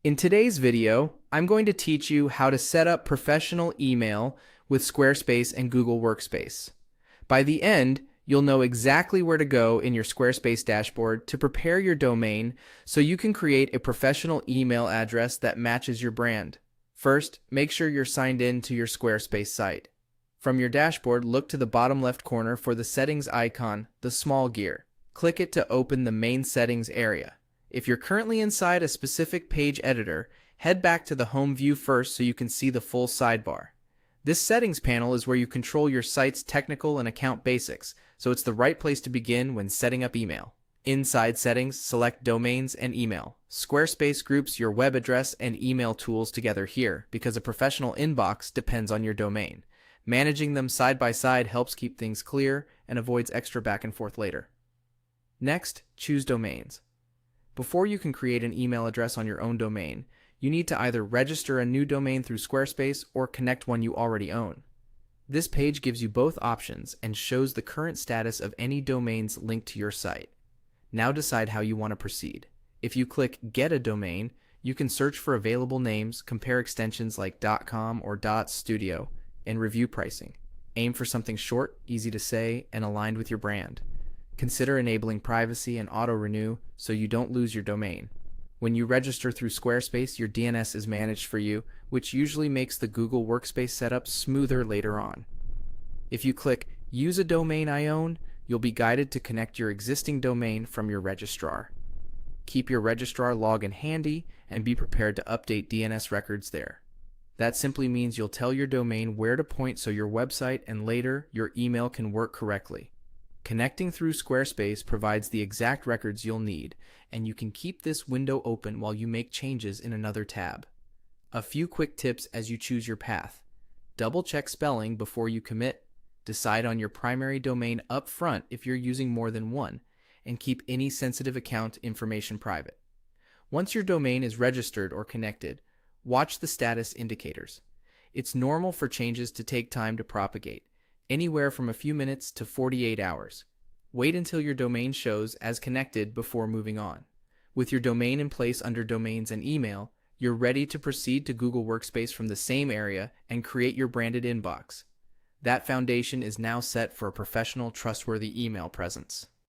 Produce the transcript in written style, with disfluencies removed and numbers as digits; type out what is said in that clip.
In today's video, I'm going to teach you how to set up professional email with Squarespace and Google Workspace. By the end, you'll know exactly where to go in your Squarespace dashboard to prepare your domain so you can create a professional email address that matches your brand. First, make sure you're signed in to your Squarespace site. From your dashboard, look to the bottom left corner for the settings icon, the small gear. Click it to open the main settings area. If you're currently inside a specific page editor, head back to the home view first so you can see the full sidebar. This settings panel is where you control your site's technical and account basics, so it's the right place to begin when setting up email. Inside settings, select domains and email. Squarespace groups your web address and email tools together here because a professional inbox depends on your domain. Managing them side by side helps keep things clear and avoids extra back and forth later. Next, choose domains. Before you can create an email address on your own domain, you need to either register a new domain through Squarespace or connect one you already own. This page gives you both options and shows the current status of any domains linked to your site. Now decide how you want to proceed. If you click Get a Domain, you can search for available names, compare extensions like .com or .studio, and review pricing. Aim for something short, easy to say, and aligned with your brand. Consider enabling privacy and auto-renew so you don't lose your domain. When you register through Squarespace, your DNS is managed for you, which usually makes the Google Workspace setup smoother later on. If you click Use a Domain I Own, you'll be guided to connect your existing domain from your registrar. Keep your registrar login handy and be prepared to update DNS records there. That simply means you'll tell your domain where to point so your website and later your email can work correctly. Connecting through Squarespace provides the exact records you'll need, and you can keep this window open while you make changes in another tab. A few quick tips as you choose your path. Double-check spelling before you commit. Decide on your primary domain up front if you're using more than one, and keep any sensitive account information private. Once your domain is registered or connected, watch the status indicators. It's normal for changes to take time to propagate, anywhere from a few minutes to 48 hours. Wait until your domain shows as connected before moving on. With your domain in place under Domains and Email, you're ready to proceed to Google Workspace from the same area and create your branded inbox. That foundation is now set for a professional, trustworthy email presence.